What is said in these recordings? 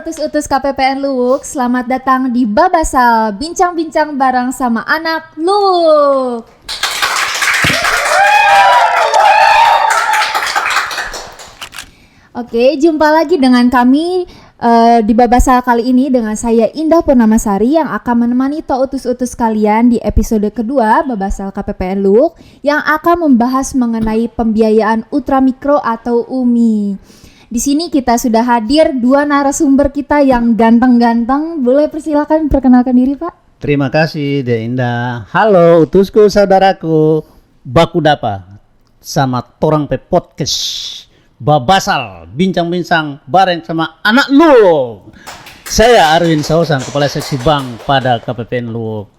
utus-utus KPPN Luwuk, selamat datang di Babasal, bincang-bincang bareng sama anak Luwuk. Oke, jumpa lagi dengan kami di Babasal kali ini dengan saya Indah Purnamasari yang akan menemani utus-utus kalian di episode kedua Babasal KPPN Luwuk yang akan membahas mengenai pembiayaan ultramikro atau UMI. Di sini kita sudah hadir dua narasumber kita yang ganteng-ganteng. Boleh persilakan perkenalkan diri, Pak? Terima kasih, De Indah. Halo, utusku, saudaraku. Baku dapa sama torang pe podcast Babasal, bincang-bincang bareng sama anak lu. Saya Arwin Sausang, Kepala Seksi Bank pada KPPN Luwuk.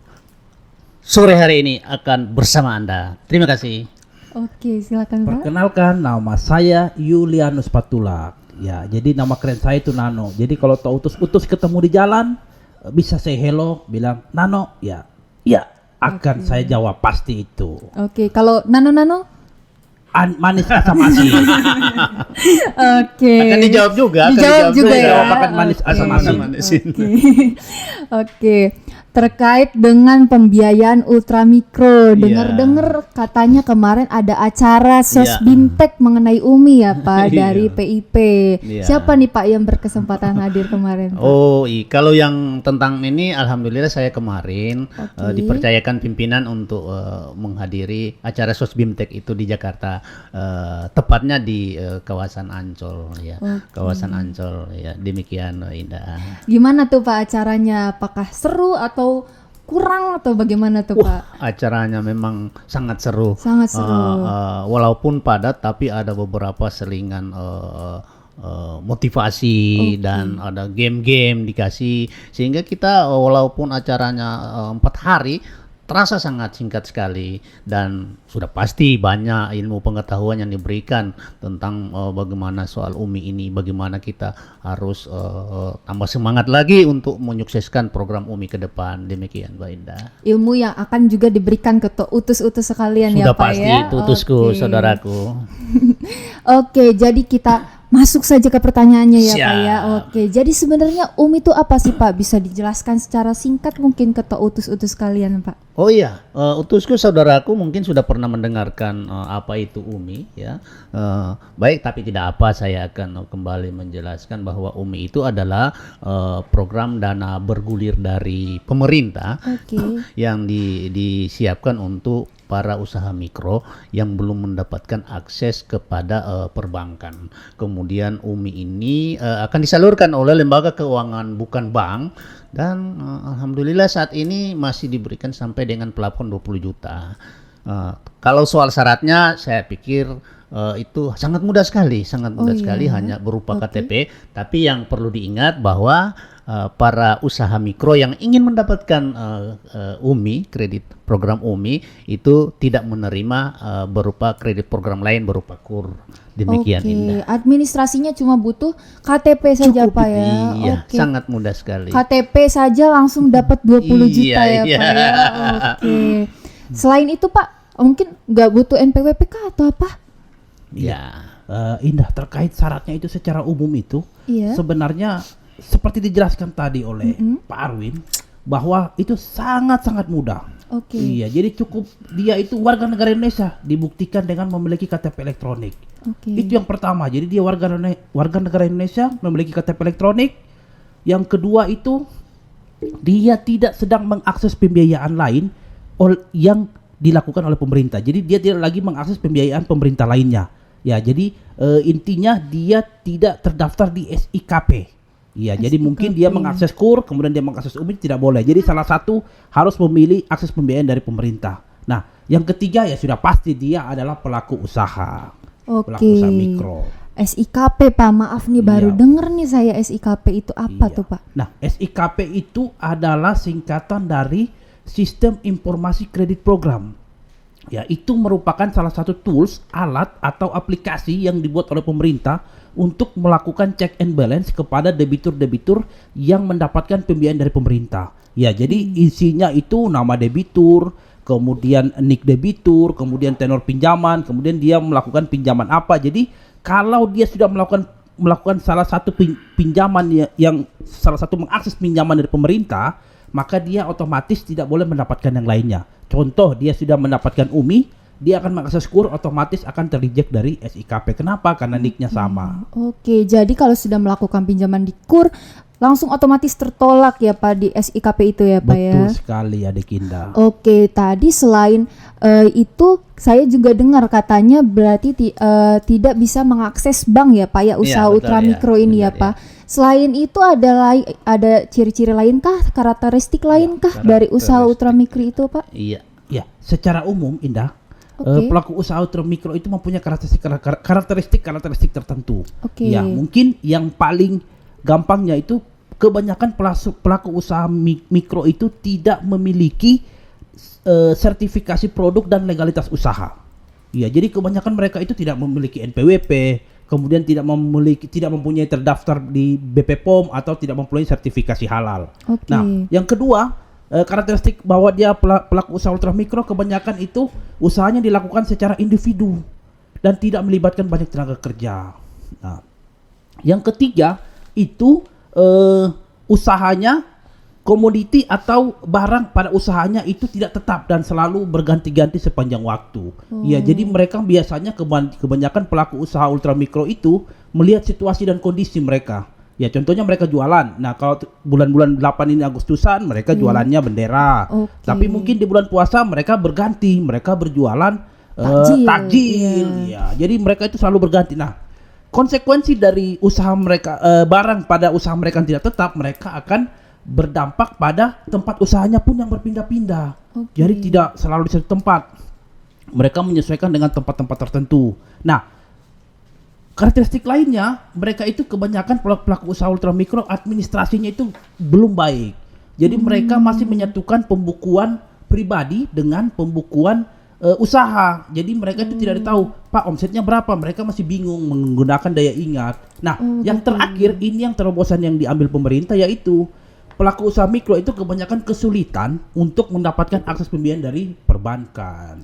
Sore hari ini akan bersama Anda. Terima kasih. Oke, silakan, Pak. Perkenalkan, nama saya Yulianus Patulak. Ya, jadi nama keren saya itu Nano. Jadi kalau tahu utus ketemu di jalan, bisa say hello, bilang Nano, ya akan saya jawab pasti itu. Oke, kalau Nano? Manis asam asin. Oke. Akan dijawab juga. Dijawab juga ya. Jawab akan manis asam asin. Oke. Terkait dengan pembiayaan ultramikro, dengar-dengar katanya kemarin ada acara Sosbintek mengenai UMI ya Pak dari PIP. Siapa nih Pak yang berkesempatan hadir kemarin, Pak? Kalau yang tentang ini alhamdulillah saya kemarin dipercayakan pimpinan untuk menghadiri acara Sosbintek itu di Jakarta, tepatnya di kawasan Ancol ya. Kawasan Ancol ya. Demikian Indah. Gimana tuh Pak acaranya? Apakah seru atau kurang atau bagaimana tuh Pak? Acaranya memang sangat seru. Sangat seru. Walaupun padat tapi ada beberapa selingan motivasi dan ada game-game dikasih sehingga kita walaupun acaranya 4 hari terasa sangat singkat sekali dan sudah pasti banyak ilmu pengetahuan yang diberikan tentang bagaimana soal UMI ini, bagaimana kita harus tambah semangat lagi untuk menyukseskan program UMI ke depan. Demikian Mbak Indah. Ilmu yang akan juga diberikan ke utus-utus sekalian sudah ya Pak ya. Sudah pasti itu utusku, saudaraku. Oke, jadi kita masuk saja ke pertanyaannya ya Pak ya. Oke, jadi sebenarnya UMI itu apa sih Pak? Bisa dijelaskan secara singkat mungkin ke utus-utus kalian Pak? Oh iya, utusku saudaraku mungkin sudah pernah mendengarkan apa itu UMI ya. Baik, tapi tidak apa, saya akan kembali menjelaskan bahwa UMI itu adalah program dana bergulir dari pemerintah yang disiapkan untuk para usaha mikro yang belum mendapatkan akses kepada perbankan. Kemudian UMI ini akan disalurkan oleh lembaga keuangan bukan bank dan alhamdulillah saat ini masih diberikan sampai dengan plafon 20 juta. Kalau soal syaratnya saya pikir itu sangat mudah sekali, hanya berupa KTP. Tapi yang perlu diingat bahwa para usaha mikro yang ingin mendapatkan UMI, kredit program UMI itu tidak menerima berupa kredit program lain berupa KUR. Demikian Indah. Administrasinya cuma butuh KTP saja Pak ya. Iya, sangat mudah sekali. KTP saja langsung dapat 20 juta ya Pak ya. Selain itu Pak, mungkin nggak butuh NPWPK atau apa? Indah, terkait syaratnya itu secara umum itu sebenarnya seperti dijelaskan tadi oleh Pak Arwin bahwa itu sangat-sangat mudah. Iya, jadi cukup dia itu warga negara Indonesia dibuktikan dengan memiliki KTP elektronik. Itu yang pertama. Jadi dia warga negara Indonesia memiliki KTP elektronik. Yang kedua itu dia tidak sedang mengakses pembiayaan lain yang dilakukan oleh pemerintah. Jadi dia tidak lagi mengakses pembiayaan pemerintah lainnya. Ya, jadi intinya dia tidak terdaftar di SIKP. Iya, jadi mungkin dia mengakses KUR, kemudian dia mengakses UMI tidak boleh. Jadi salah satu harus memilih akses pembiayaan dari pemerintah. Nah, yang ketiga ya sudah pasti dia adalah pelaku usaha. Pelaku usaha mikro. SIKP Pak, maaf nih baru denger nih saya SIKP itu apa tuh Pak? Nah, SIKP itu adalah singkatan dari Sistem Informasi Kredit Program. Ya, itu merupakan salah satu tools, alat atau aplikasi yang dibuat oleh pemerintah untuk melakukan check and balance kepada debitur-debitur yang mendapatkan pembiayaan dari pemerintah. Ya, jadi isinya itu nama debitur, kemudian nik debitur, kemudian tenor pinjaman, kemudian dia melakukan pinjaman apa. Jadi kalau dia sudah melakukan melakukan salah satu pinjaman yang salah satu mengakses pinjaman dari pemerintah, maka dia otomatis tidak boleh mendapatkan yang lainnya. Contoh, dia sudah mendapatkan UMI, dia akan mengakses KUR, otomatis akan terreject dari SIKP. Kenapa? Karena nicknya sama. Oke, jadi kalau sudah melakukan pinjaman di KUR, langsung otomatis tertolak ya Pak di SIKP itu ya Pak ya? Betul sekali Adik Indah. Oke, tadi selain itu saya juga dengar katanya berarti tidak bisa mengakses bank ya Pak ya, usaha betul, ultramikro ini ya Pak. Selain itu ada ciri-ciri lain kah, karakteristik lain kah dari usaha ultramikro itu Pak? Iya. Ya, secara umum Indah, pelaku usaha ultramikro itu mempunyai karakteristik tertentu. Ya, mungkin yang paling gampangnya itu kebanyakan pelaku usaha mikro itu tidak memiliki sertifikasi produk dan legalitas usaha. Ya, jadi kebanyakan mereka itu tidak memiliki NPWP, kemudian tidak mempunyai terdaftar di BP POM atau tidak mempunyai sertifikasi halal. Nah, yang kedua, karakteristik bahwa dia pelaku usaha ultramikro, kebanyakan itu usahanya dilakukan secara individu dan tidak melibatkan banyak tenaga kerja. Nah, yang ketiga itu usahanya komoditi atau barang pada usahanya itu tidak tetap dan selalu berganti-ganti sepanjang waktu. Ya, jadi mereka biasanya kebanyakan pelaku usaha ultramikro itu melihat situasi dan kondisi mereka. Ya, contohnya mereka jualan. Nah, kalau bulan-bulan 8 ini Agustusan mereka jualannya bendera. Tapi mungkin di bulan puasa mereka berganti, mereka berjualan takjil. Ya, jadi mereka itu selalu berganti. Nah, konsekuensi dari usaha mereka barang pada usaha mereka yang tidak tetap, mereka akan berdampak pada tempat usahanya pun yang berpindah-pindah. Jadi tidak selalu di satu tempat. Mereka menyesuaikan dengan tempat-tempat tertentu. Nah, karakteristik lainnya, mereka itu kebanyakan pelaku usaha ultramikro administrasinya itu belum baik. Jadi mereka masih menyatukan pembukuan pribadi dengan pembukuan usaha. Jadi mereka itu tidak tahu, Pak, omsetnya berapa. Mereka masih bingung menggunakan daya ingat. Nah, yang terakhir ini yang terobosan yang diambil pemerintah, yaitu pelaku usaha mikro itu kebanyakan kesulitan untuk mendapatkan akses pembiayaan dari perbankan.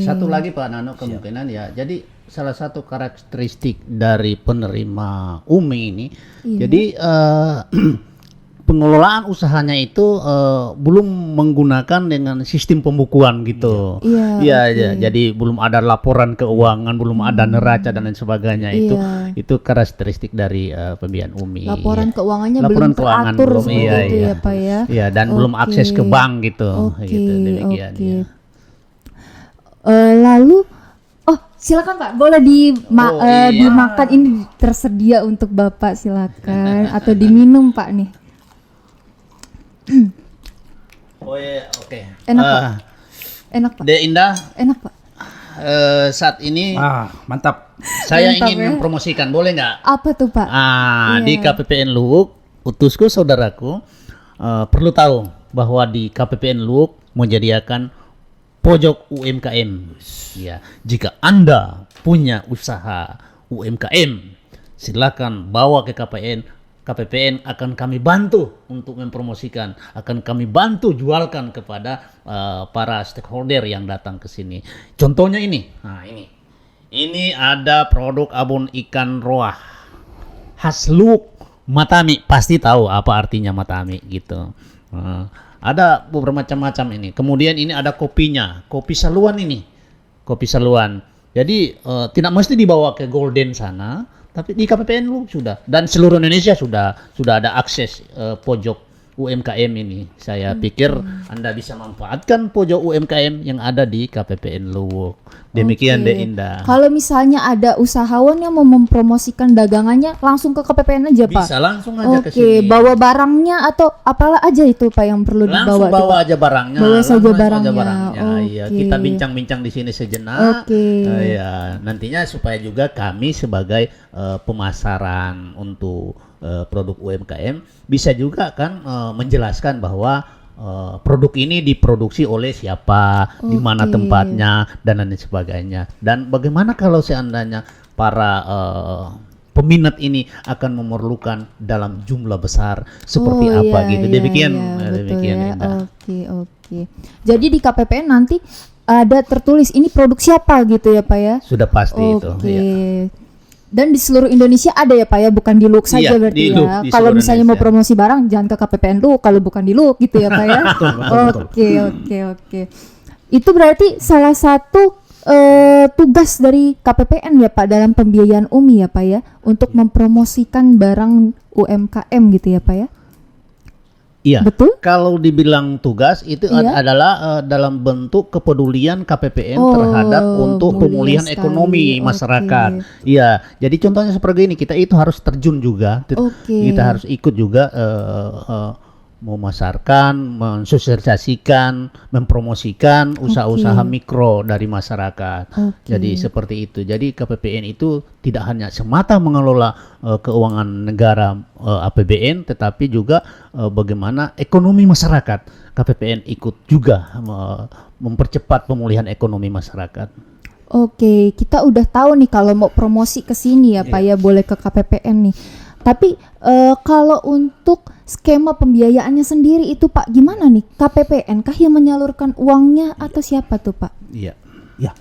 Satu lagi Pak Nano kemungkinan ya. Jadi salah satu karakteristik dari penerima UMI ini, jadi pengelolaan usahanya itu belum menggunakan dengan sistem pembukuan gitu. Jadi belum ada laporan keuangan, belum ada neraca dan lain sebagainya. Itu karakteristik dari pembiayaan UMI. Laporan keuangannya belum teratur seperti itu ya Pak ya. Iya, dan belum akses ke bank gitu. Demikian. Ya. Lalu silakan Pak, boleh dimakan, ini tersedia untuk Bapak, silakan atau diminum Pak nih. Oke. Enak Pak. Enak Pak. De Indah. Enak Pak. Saat ini mantap. Saya ingin mempromosikan, boleh nggak? Apa tuh Pak? Di KPPN Luwuk, utusku saudaraku perlu tahu bahwa di KPPN Luwuk menyediakan pojok UMKM. Ya, jika Anda punya usaha UMKM, silakan bawa ke KPPN. KPPN akan kami bantu untuk mempromosikan, akan kami bantu jualkan kepada para stakeholder yang datang ke sini. Contohnya ini. Nah, ini ada produk abon ikan roah khas Luwuk, Matami. Pasti tahu apa artinya Matami gitu. Ada beberapa macam-macam ini. Kemudian ini ada kopinya, kopi saluan ini. Kopi saluan. Jadi tidak mesti dibawa ke Golden sana, tapi di KPPN Luwuk sudah, dan seluruh Indonesia sudah ada akses pojok UMKM ini. Saya pikir Anda bisa manfaatkan pojok UMKM yang ada di KPPN Luwuk. Demikian De Indah. Kalau misalnya ada usahawan yang mau mempromosikan dagangannya, langsung ke KPPN aja Pak? Bisa langsung aja ke sini. Bawa barangnya atau apalah aja itu Pak yang perlu dibawa? Langsung bawa aja barangnya. Bawa saja barangnya. Iya, kita bincang-bincang di sini sejenak. Ya, nantinya supaya juga kami sebagai pemasaran untuk produk UMKM bisa juga kan menjelaskan bahwa produk ini diproduksi oleh siapa, di mana tempatnya dan lain sebagainya. Dan bagaimana kalau seandainya para peminat ini akan memerlukan dalam jumlah besar seperti apa gitu. Demikian Indah. Oke. Jadi di KPPN nanti ada tertulis ini produk siapa gitu ya Pak ya? Sudah pasti itu. Ya. Dan di seluruh Indonesia ada ya Pak ya, bukan di Luk saja Iya, berarti di ya. Luk, di Kalau seluruh misalnya mau Indonesia. promosi barang jangan ke KPPN Luk kalau bukan di Luk gitu ya Pak ya. betul. Oke. Itu berarti salah satu tugas dari KPPN ya Pak dalam pembiayaan UMI ya Pak ya, untuk mempromosikan barang UMKM gitu ya Pak ya. Iya. Betul? Kalau dibilang tugas itu Iya. adalah dalam bentuk kepedulian KPPN Oh, terhadap untuk mulia pemulihan sekali. ekonomi masyarakat. Oke. Iya. Jadi contohnya seperti ini, kita itu harus terjun juga. Oke. Kita harus ikut juga memasarkan, mensosialisasikan, mempromosikan usaha-usaha mikro dari masyarakat. Oke. Jadi seperti itu. Jadi KPPN itu tidak hanya semata mengelola keuangan negara APBN, tetapi juga bagaimana ekonomi masyarakat. KPPN ikut juga mempercepat pemulihan ekonomi masyarakat. Oke, kita udah tahu nih kalau mau promosi ke sini ya Pak ya, boleh ke KPPN nih. Tapi kalau untuk skema pembiayaannya sendiri itu Pak gimana nih? KPPN kah yang menyalurkan uangnya atau siapa tuh Pak? Iya. Ya.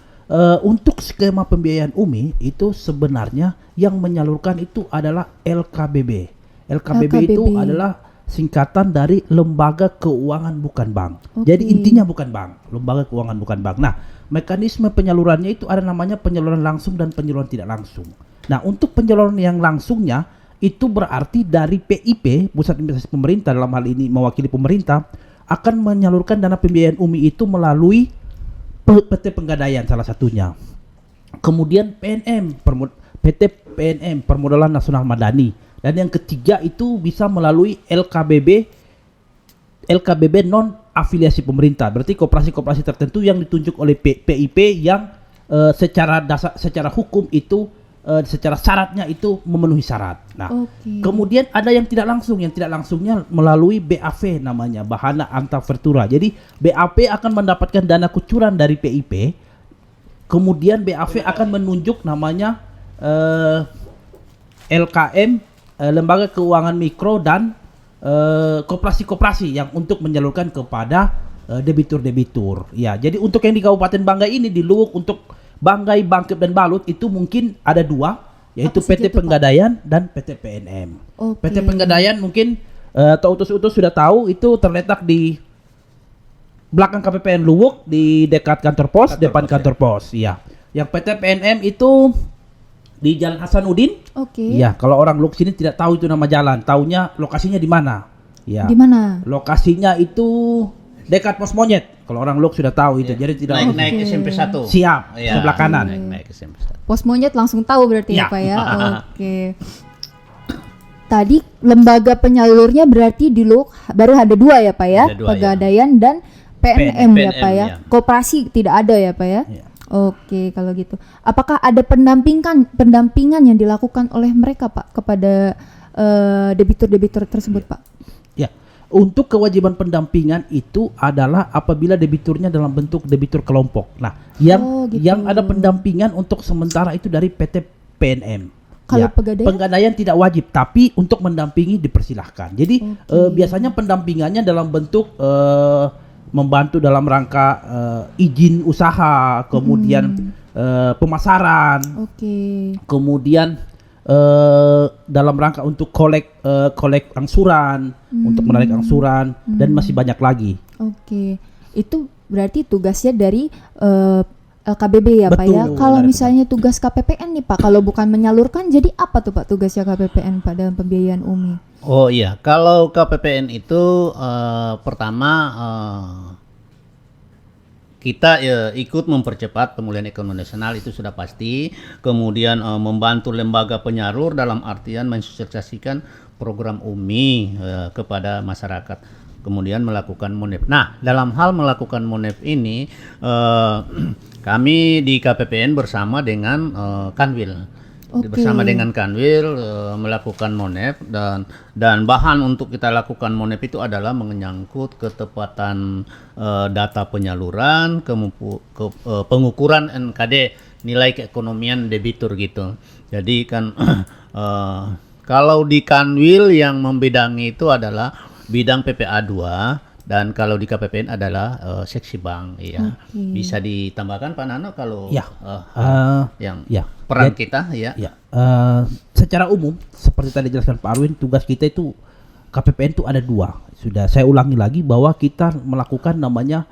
Untuk skema pembiayaan UMI itu sebenarnya yang menyalurkan itu adalah LKBB. LKBB itu adalah singkatan dari Lembaga Keuangan Bukan Bank. Jadi intinya bukan bank, Lembaga Keuangan Bukan Bank. Nah, mekanisme penyalurannya itu ada namanya penyaluran langsung dan penyaluran tidak langsung. Nah, untuk penyaluran yang langsungnya itu berarti dari PIP, Pusat Investasi Pemerintah dalam hal ini mewakili pemerintah, akan menyalurkan dana pembiayaan UMI itu melalui PT Penggadaian salah satunya. Kemudian PT PNM, Permodalan Nasional Madani. Dan yang ketiga itu bisa melalui LKBB non afiliasi pemerintah. Berarti koperasi-koperasi tertentu yang ditunjuk oleh PIP yang secara hukum itu secara syaratnya itu memenuhi syarat. Nah, kemudian ada yang tidak langsung. Yang tidak langsungnya melalui BAV namanya, Bahana Antavertura. Jadi BAV akan mendapatkan dana kucuran dari PIP. Kemudian BAV akan menunjuk namanya LKM, Lembaga Keuangan Mikro dan koperasi-koperasi yang untuk menyalurkan kepada debitur-debitur. Ya, jadi untuk yang di Kabupaten Banggai ini di Luwuk untuk Banggai, Bangkep dan Balut itu mungkin ada dua, yaitu PT Penggadaian dan PT PNM. PT Penggadaian mungkin utus-utus sudah tahu itu terletak di belakang KPPN Luwuk di dekat kantor pos, depan kantor pos. Iya. Yang PT PNM itu di Jalan Hasanuddin. Iya, kalau orang Luwuk sini tidak tahu itu nama jalan, taunya lokasinya di mana. Iya. Di mana? Lokasinya itu dekat Pos Monyet. Kalau orang Luwuk sudah tahu itu. Jadi tidak Naik SMP 1. Siap, sebelah kanan. Naik SMP 1. Pos Monyet langsung tahu berarti ya Ya. Pak ya. Oke. Tadi lembaga penyalurnya berarti di Luwuk baru ada dua ya Pak ya, Ada dua, Pegadaian dan PNM ya Pak ya. ya. Koperasi tidak ada ya Pak ya. Ya. Oke, kalau gitu. Apakah ada pendampingan yang dilakukan oleh mereka Pak kepada debitur-debitur tersebut Pak? Ya, untuk kewajiban pendampingan itu adalah apabila debiturnya dalam bentuk debitur kelompok. Nah, yang ada pendampingan untuk sementara itu dari PT PNM. Kalau Ya, Pegadaian? Pegadaian tidak wajib, tapi untuk mendampingi dipersilahkan. Jadi biasanya pendampingannya dalam bentuk membantu dalam rangka izin usaha, kemudian pemasaran, kemudian dalam rangka untuk kolek angsuran, untuk menarik angsuran dan masih banyak lagi. Oke, itu berarti tugasnya dari LKBB ya Pak ya. Betul, Kalau misalnya tugas KPPN nih Pak, kalau bukan menyalurkan, jadi apa tuh Pak tugasnya KPPN Pak dalam pembiayaan UMI? Oh iya, kalau KPPN itu pertama kita ikut mempercepat pemulihan ekonomi nasional itu sudah pasti. Kemudian membantu lembaga penyalur dalam artian mensosialisasikan program UMI kepada masyarakat. Kemudian melakukan monep. Nah, dalam hal melakukan monep ini kami di KPPN bersama dengan Kanwil. Bersama dengan Kanwil melakukan monep dan bahan untuk kita lakukan monep itu adalah menyangkut ketepatan data penyaluran, pengukuran NKD nilai keekonomian debitur gitu. Jadi kan kalau di Kanwil yang membidangi itu adalah bidang PPA 2, Dan kalau di KPPN adalah seksi bank, ya. Bisa ditambahkan Pak Nano kalau yang peran kita, ya. Secara umum seperti tadi dijelaskan Pak Arwin, tugas kita itu KPPN itu ada 2. Sudah saya ulangi lagi bahwa kita melakukan namanya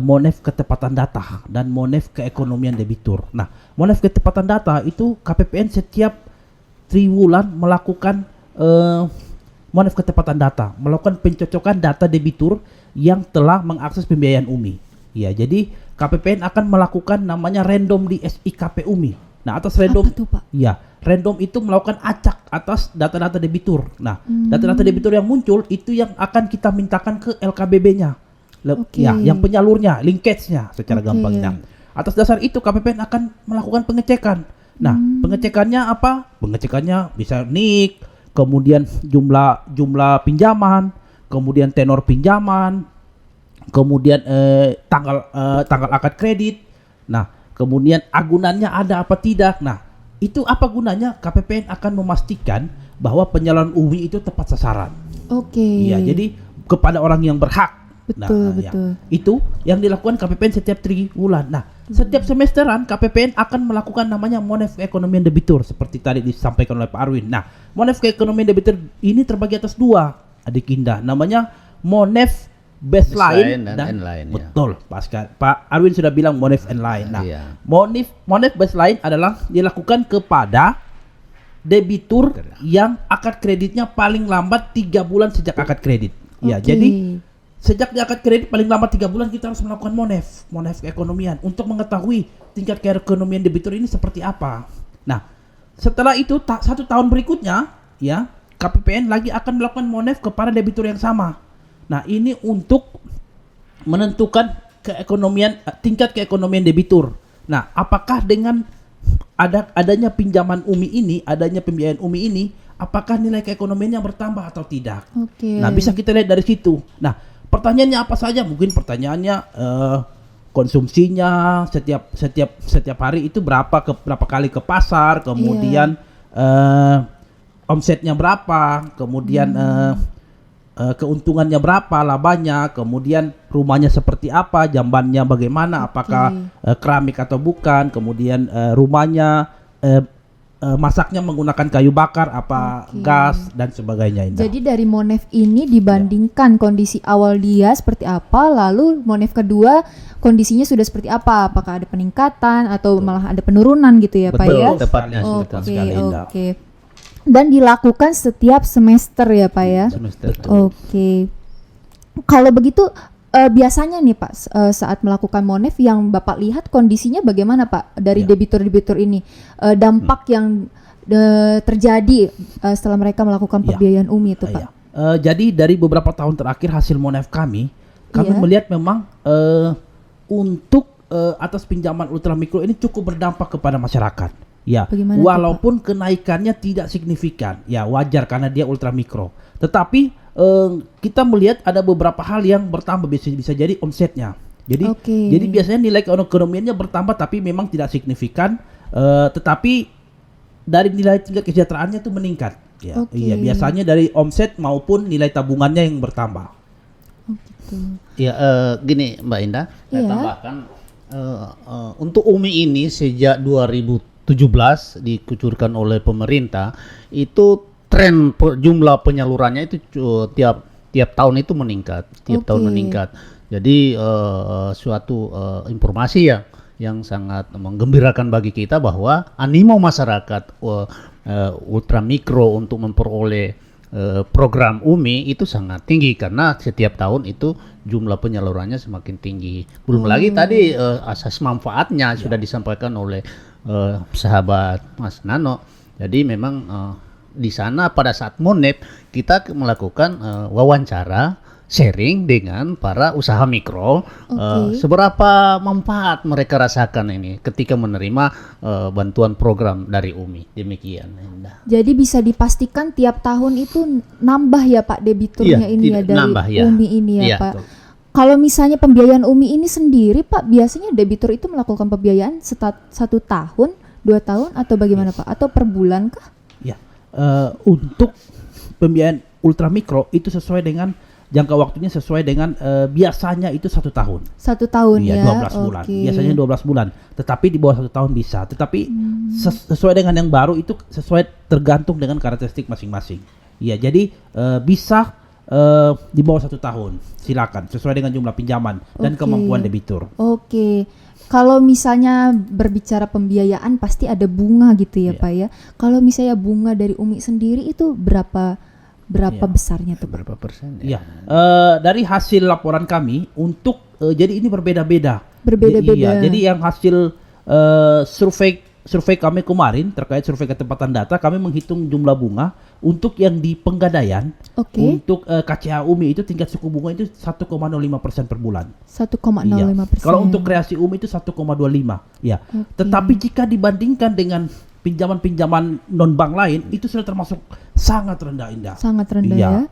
monef ketepatan data dan monef keekonomian debitur. Nah, monef ketepatan data itu KPPN setiap triwulan melakukan monef ketepatan data, melakukan pencocokan data debitur yang telah mengakses pembiayaan UMI. Ya, jadi KPPN akan melakukan namanya random di SIKP UMI. Nah, atas random, apa tuh, Pak? Ya, random itu melakukan acak atas data-data debitur. Nah, data-data debitur yang muncul itu yang akan kita mintakan ke LKBB-nya. Ya, yang penyalurnya, linkage-nya secara gampangnya. Atas dasar itu KPPN akan melakukan pengecekan. Nah, pengecekannya apa? Pengecekannya bisa NIK, kemudian jumlah pinjaman, kemudian tenor pinjaman, kemudian tanggal akad kredit. Nah, kemudian agunannya ada apa tidak. Nah, itu apa gunanya? KPPN akan memastikan bahwa penyaluran UMI itu tepat sasaran. Iya, jadi kepada orang yang berhak. Betul. Ya, itu yang dilakukan KPPN setiap triwulan. Nah, setiap semesteran KPPN akan melakukan namanya monef keekonomian debitur seperti tadi disampaikan oleh Pak Arwin. Nah, monef keekonomian debitur ini terbagi atas 2, Adik Indah. Namanya monef baseline dan endline. Betul, Pak Arwin sudah bilang monef endline. Nah, monef baseline adalah dilakukan kepada debitur yang akad kreditnya paling lambat 3 bulan sejak akad kredit. Ya, jadi sejak di akad kredit paling lambat 3 bulan kita harus melakukan monef keekonomian untuk mengetahui tingkat keekonomian debitur ini seperti apa. Nah, setelah itu 1 tahun berikutnya, ya, KPPN lagi akan melakukan monef kepada debitur yang sama. Nah, ini untuk menentukan tingkat keekonomian debitur. Nah, apakah dengan adanya pinjaman UMI ini, adanya pembiayaan UMI ini, apakah nilai keekonomiannya bertambah atau tidak? Nah, bisa kita lihat dari situ. Nah, pertanyaannya apa saja? Mungkin pertanyaannya konsumsinya setiap hari itu berapa kali ke pasar, kemudian omsetnya berapa, kemudian keuntungannya berapa, labanya, kemudian rumahnya seperti apa, jambannya bagaimana, apakah keramik atau bukan, kemudian rumahnya masaknya menggunakan kayu bakar apa gas dan sebagainya. Indah. Jadi dari monef ini dibandingkan kondisi awal dia seperti apa, lalu monef kedua kondisinya sudah seperti apa, apakah ada peningkatan atau malah ada penurunan gitu ya Pak ya? Betul, tepatnya sekali. Oke. Dan dilakukan setiap semester ya Pak ya? Semester. Oke. Kalau begitu biasanya nih Pak saat melakukan monef yang Bapak lihat kondisinya bagaimana Pak dari debitur-debitur ini, dampak yang terjadi setelah mereka melakukan pembiayaan UMI itu Pak? Jadi dari beberapa tahun terakhir hasil monef kami melihat memang untuk atas pinjaman ultramikro ini cukup berdampak kepada masyarakat. Ya, bagaimana walaupun itu, kenaikannya tidak signifikan, ya wajar karena dia ultramikro. Tetapi kita melihat ada beberapa hal yang bertambah, bisa jadi omsetnya. Jadi biasanya nilai keekonomiannya bertambah tapi memang tidak signifikan, tetapi dari nilai tingkat kesejahteraannya itu meningkat. Ya, iya biasanya dari omset maupun nilai tabungannya yang bertambah. Ya, gini Mbak Indah, saya tambahkan untuk UMI ini sejak 2017 dikucurkan oleh pemerintah itu tren jumlah penyalurannya itu tiap tahun itu meningkat, tahun meningkat. Jadi suatu informasi yang sangat menggembirakan bagi kita bahwa animo masyarakat ultramikro untuk memperoleh program UMI itu sangat tinggi karena setiap tahun itu jumlah penyalurannya semakin tinggi. Belum lagi tadi asas manfaatnya sudah disampaikan oleh sahabat Mas Nano. Jadi memang di sana pada saat monep kita melakukan wawancara sharing dengan para usaha mikro, seberapa manfaat mereka rasakan ini ketika menerima bantuan program dari UMI. Demikian. Jadi bisa dipastikan tiap tahun itu nambah ya Pak debiturnya dari nambah, UMI ini ya Pak. Betul. Kalau misalnya pembiayaan UMI ini sendiri Pak, biasanya debitur itu melakukan pembiayaan 1 tahun, 2 tahun atau bagaimana Pak? Atau per bulan kah? Ya, untuk pembiayaan ultramikro itu sesuai dengan jangka waktunya sesuai dengan biasanya itu 1 tahun. 1 tahun Iya, ya. 12 bulan. Biasanya 12 bulan. Tetapi di bawah 1 tahun bisa. Tetapi sesuai dengan yang baru itu sesuai tergantung dengan karakteristik masing-masing. Iya, jadi bisa di bawah 1 tahun. Silakan sesuai dengan jumlah pinjaman dan kemampuan debitur. Oke. Kalau misalnya berbicara pembiayaan pasti ada bunga gitu ya Pak ya. Kalau misalnya bunga dari Umi sendiri itu berapa besarnya tuh? Berapa persen? Iya. Dari hasil laporan kami untuk jadi ini berbeda-beda. Berbeda-beda. Iya. Jadi yang hasil survei kami kemarin terkait survei ketepatan data, kami menghitung jumlah bunga untuk yang di Penggadaian. Untuk KCA UMI itu tingkat suku bunga itu 1,05% per bulan. 1,05%. Kalau untuk kreasi UMI itu 1,25. Ya. Tetapi jika dibandingkan dengan pinjaman-pinjaman non bank lain itu sudah termasuk sangat rendah, Indah. Sangat rendah ya.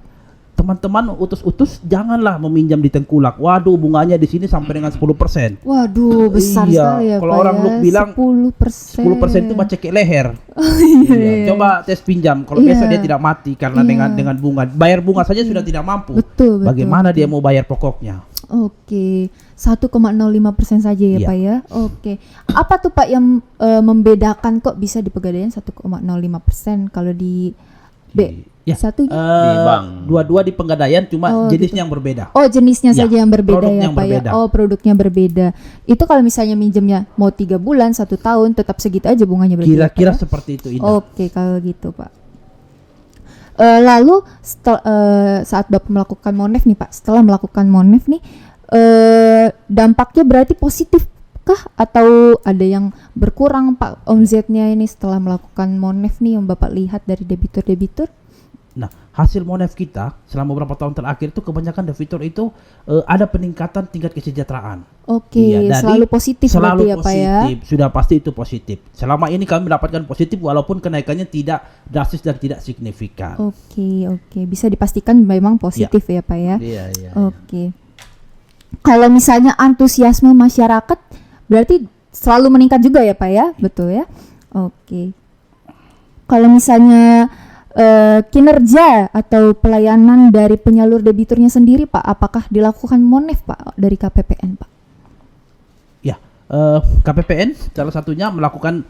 Teman-teman utus-utus janganlah meminjam di Tengkulak. Waduh, bunganya di sini sampai dengan 10%. Waduh, besar sekali ya Kalau Pak orang ya. Luk bilang 10%. itu cekek leher. Iya. Coba tes pinjam. Kalau besok dia tidak mati karena dengan bunga. Bayar bunga saja sudah tidak mampu. Betul. Bagaimana dia mau bayar pokoknya? Oke, 1,05% saja ya Pak ya. Oke, apa tuh Pak yang membedakan kok bisa di Pegadaian 1,05% kalau di satu di bank. Dua-dua di Penggadaian cuma jenisnya yang berbeda. Oh, jenisnya saja yang berbeda ya yang Pak ya. Oh, produknya berbeda. Itu kalau misalnya minjemnya mau 3 bulan, 1 tahun tetap segitu aja bunganya berarti. Kira-kira seperti itu, Indah. Oke, kalau gitu Pak. Lalu saat Bapak melakukan Monef nih Pak, setelah melakukan Monef nih dampaknya berarti positif kah atau ada yang berkurang Pak omzetnya ini setelah melakukan Monef nih yang Bapak lihat dari debitur-debitur? Nah, hasil Monef kita selama beberapa tahun terakhir itu kebanyakan debitur itu ada peningkatan tingkat kesejahteraan. Oke, selalu positif selalu berarti ya Pak ya. Sudah pasti itu positif. Selama ini kami mendapatkan positif walaupun kenaikannya tidak drastis dan tidak signifikan. Oke, bisa dipastikan memang positif ya Pak ya. Iya. Oke. Kalau misalnya antusiasme masyarakat berarti selalu meningkat juga ya Pak ya, betul ya? Oke. Kalau misalnya kinerja atau pelayanan dari penyalur debiturnya sendiri Pak, apakah dilakukan Monef Pak dari KPPN Pak? Ya, KPPN salah satunya melakukan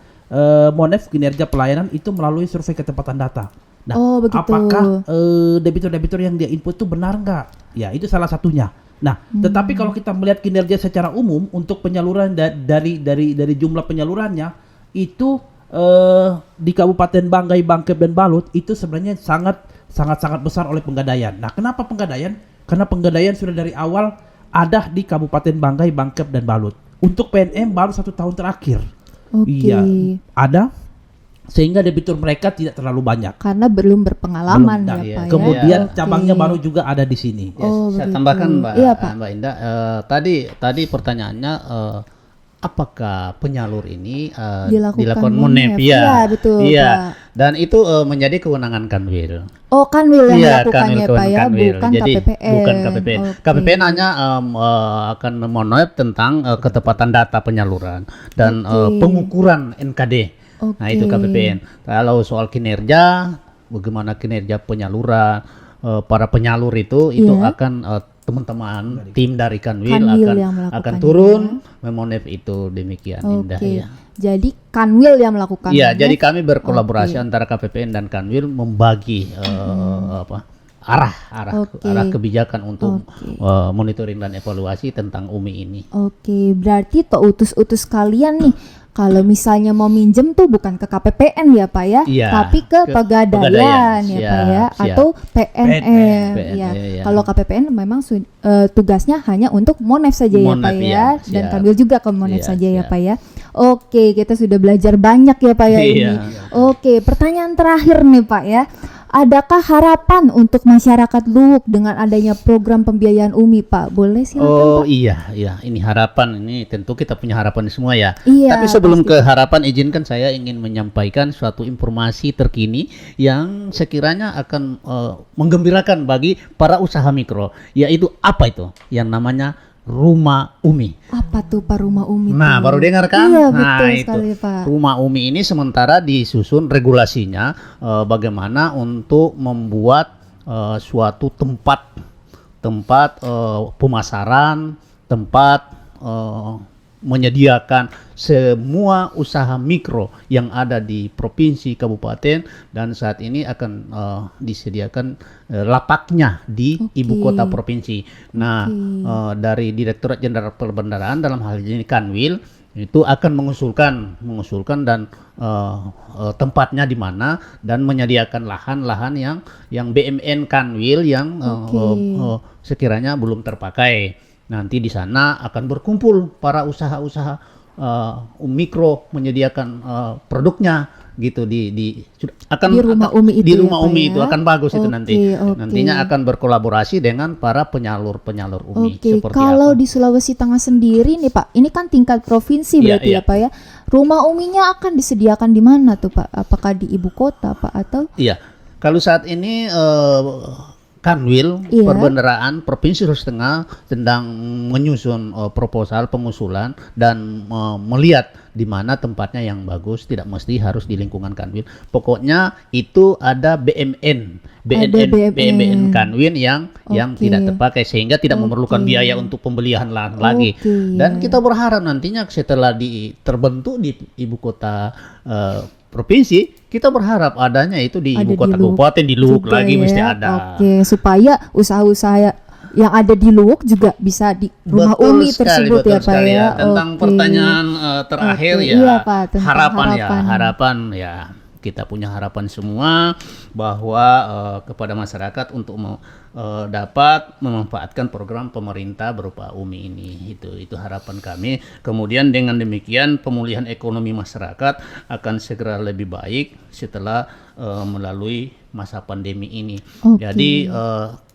Monef kinerja pelayanan itu melalui survei ketepatan data. Nah, apakah debitur-debitur yang dia input itu benar nggak? Ya, itu salah satunya. Nah, tetapi kalau kita melihat kinerja secara umum untuk penyaluran dari jumlah penyalurannya itu di Kabupaten Banggai, Bangkep dan Balut itu sebenarnya sangat besar oleh Penggadaian. Nah, kenapa Penggadaian? Karena Penggadaian sudah dari awal ada di Kabupaten Banggai, Bangkep dan Balut. Untuk PNM baru 1 tahun terakhir. Iya, ada sehingga debitur mereka tidak terlalu banyak. Karena belum berpengalaman ya Pak. Kemudian cabangnya baru juga ada di sini. Saya tambahkan Mbak, iya, Pak. Mbak Indah. Tadi pertanyaannya apakah penyalur ini dilakukan Monef? Iya, betul. Iya. Pak. Dan itu menjadi kewenangan Kanwil. Oh, Kanwil yang melakukannya Kanwil, Pak ya, bukan jadi, KPPN. Bukan KPPN. KPPN hanya akan Monef tentang ketepatan data penyaluran dan pengukuran NKD. Nah, itu KPPN. Kalau soal kinerja, bagaimana kinerja penyaluran, para penyalur itu akan teman-teman tim dari Kanwil akan turun memonef itu, demikian Indah ya. Jadi Kanwil yang melakukan. Iya, jadi kami berkolaborasi antara KPPN dan Kanwil membagi arah kebijakan untuk monitoring dan evaluasi tentang UMI ini. Oke, berarti utus-utus kalian nih kalau misalnya mau minjem tuh bukan ke KPPN ya Pak ya, tapi ke Pegadaian ya Pak ya, atau PNM ya. Kalau KPPN memang tugasnya hanya untuk Monef saja ya Pak ya, dan Kanwil juga ke Monef saja ya Pak ya. Oke, kita sudah belajar banyak ya Pak ya ini. Oke, pertanyaan terakhir nih Pak ya. Adakah harapan untuk masyarakat Luwuk dengan adanya program pembiayaan UMI Pak? Boleh silakan Pak. Iya, ini harapan, ini tentu kita punya harapan semua ya. Iya, tapi sebelum ke harapan, izinkan saya ingin menyampaikan suatu informasi terkini yang sekiranya akan menggembirakan bagi para usaha mikro, yaitu apa itu? Yang namanya Rumah Umi. Apa tuh Pak Rumah Umi? Nah, baru dengar kan? Iya, nah, betul itu sekali, Pak. Rumah Umi ini sementara disusun regulasinya bagaimana untuk membuat suatu tempat tempat pemasaran, tempat menyediakan semua usaha mikro yang ada di provinsi kabupaten, dan saat ini akan disediakan lapaknya di ibu kota provinsi. Nah, dari Direktorat Jenderal Perbendaharaan dalam hal ini Kanwil itu akan mengusulkan dan tempatnya di mana, dan menyediakan lahan-lahan yang BMN Kanwil yang sekiranya belum terpakai. Nanti di sana akan berkumpul para usaha-usaha mikro menyediakan produknya gitu akan di rumah Umi itu, di rumah Umi ya? itu akan bagus itu nanti. Nantinya akan berkolaborasi dengan para penyalur Umi. Seperti kalau apa? di Sulawesi Tengah sendiri nih Pak, ini kan tingkat provinsi berarti ya Pak ya. Rumah Uminya akan disediakan di mana tuh Pak? Apakah di ibu kota Pak atau? Iya, kalau saat ini Kanwil Perbendaharaan Provinsi Sulawesi Tengah sedang menyusun proposal pengusulan dan melihat di mana tempatnya yang bagus, tidak mesti harus di lingkungan Kanwil. Pokoknya itu ada BMN Kanwil yang tidak terpakai, sehingga tidak memerlukan biaya untuk pembelian lahan lagi. Dan kita berharap nantinya setelah terbentuk di ibu kota provinsi, kita berharap adanya itu di ibu kota kabupaten, di Luhuk lagi ya? Mesti ada. Supaya usaha-usaha yang ada di Luhuk juga bisa di rumah Umi tersebut ya Pak ya. Tentang pertanyaan terakhir ya, iya, Pak, harapan ya, kita punya harapan semua bahwa kepada masyarakat untuk dapat memanfaatkan program pemerintah berupa Umi ini. Itu harapan kami. Kemudian dengan demikian pemulihan ekonomi masyarakat akan segera lebih baik setelah melalui masa pandemi ini. Jadi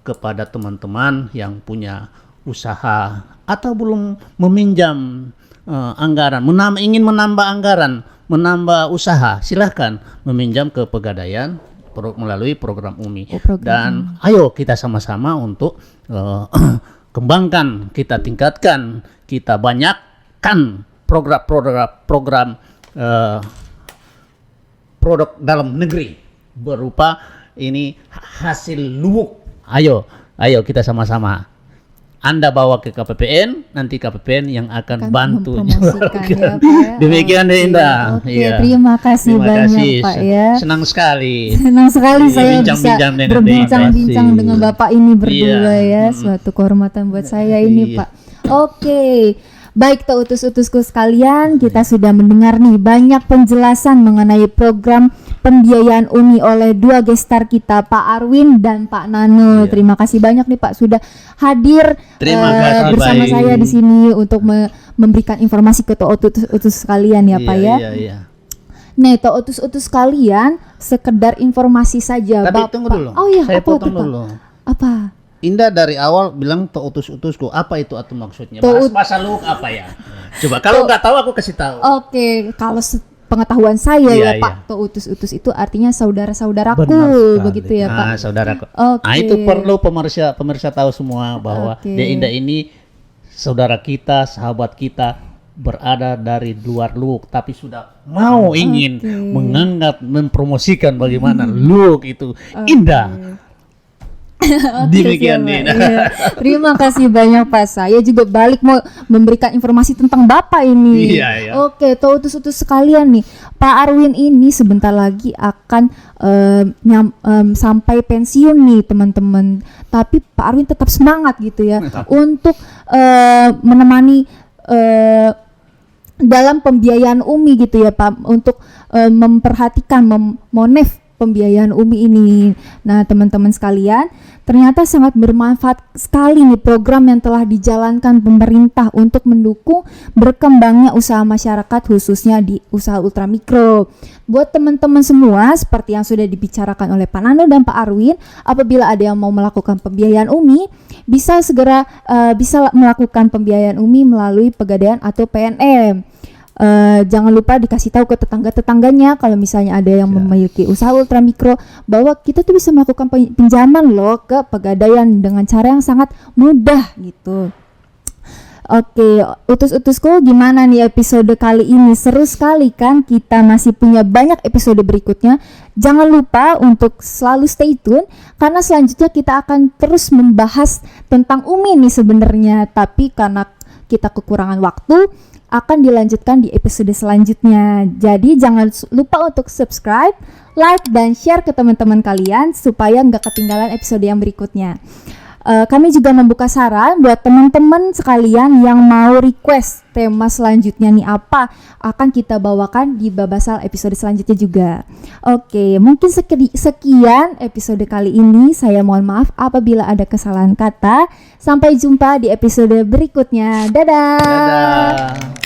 kepada teman-teman yang punya usaha atau belum meminjam anggaran, ingin menambah anggaran, menambah usaha, silahkan meminjam ke Pegadaian melalui program Umi. Dan ayo kita sama-sama untuk kembangkan, kita tingkatkan, kita banyakkan program produk dalam negeri berupa ini hasil Luhuk. Ayo kita sama-sama. Anda bawa ke KPPN, nanti KPPN yang akan bantu mempromosikan ya, Pak, ya. Demikian Indah. Terima kasih banyak Pak ya. Senang sekali saya bisa berbincang-bincang dengan Bapak ini berdua ya. Suatu kehormatan buat saya ini Pak. Baik utus-utusku sekalian, kita sudah mendengar nih banyak penjelasan mengenai program pembiayaan Umi oleh dua gestar kita, Pak Arwin dan Pak Nano. Terima kasih banyak nih Pak sudah hadir bersama saya di sini untuk memberikan informasi ke utus-utus sekalian ya Pak ya. Nah, utus-utus sekalian, sekedar informasi saja. Tapi tunggu dulu. Saya potong dulu. Apa? Indah dari awal bilang utus-utusku, apa itu atau maksudnya? Bahasa Luhuk apa ya? Coba kalau nggak tahu aku kasih tahu. Kalau pengetahuan saya Pak, utus-utus itu artinya saudara-saudaraku, begitu ya Pak. Saudaraku. Itu perlu pemirsa tahu semua bahwa Dek Indah ini saudara kita, sahabat kita, berada dari luar Luhuk, tapi sudah ingin mengangkat, mempromosikan bagaimana Luhuk itu indah. Demikian Terima kasih banyak Pak. Saya juga balik mau memberikan informasi tentang Bapak ini. Utus-utus sekalian nih, Pak Arwin ini sebentar lagi akan sampai pensiun nih teman-teman. Tapi Pak Arwin tetap semangat gitu ya untuk menemani dalam pembiayaan Umi gitu ya Pak, untuk memperhatikan memonef pembiayaan Umi ini. Nah teman-teman sekalian, ternyata sangat bermanfaat sekali nih program yang telah dijalankan pemerintah untuk mendukung berkembangnya usaha masyarakat, khususnya di usaha ultramikro. Buat teman-teman semua, seperti yang sudah dibicarakan oleh Pak Nano dan Pak Arwin, apabila ada yang mau melakukan pembiayaan Umi, bisa segera melakukan pembiayaan Umi melalui Pegadaian atau PNM. Jangan lupa dikasih tahu ke tetangga-tetangganya kalau misalnya ada yang memiliki usaha ultramikro, bahwa kita tuh bisa melakukan pinjaman loh ke Pegadaian dengan cara yang sangat mudah gitu. Utus-utusku, gimana nih episode kali ini? Seru sekali kan? Kita masih punya banyak episode berikutnya. Jangan lupa untuk selalu stay tune, karena selanjutnya kita akan terus membahas tentang Umi nih sebenarnya, tapi karena kita kekurangan waktu akan dilanjutkan di episode selanjutnya. Jadi jangan lupa untuk subscribe, like, dan share ke teman-teman kalian supaya nggak ketinggalan episode yang berikutnya. Kami juga membuka saran buat teman-teman sekalian yang mau request tema selanjutnya nih apa, akan kita bawakan di Babasal episode selanjutnya juga. Oke, mungkin sekian episode kali ini. Saya mohon maaf apabila ada kesalahan kata. Sampai jumpa di episode berikutnya. Dadah. Dadah.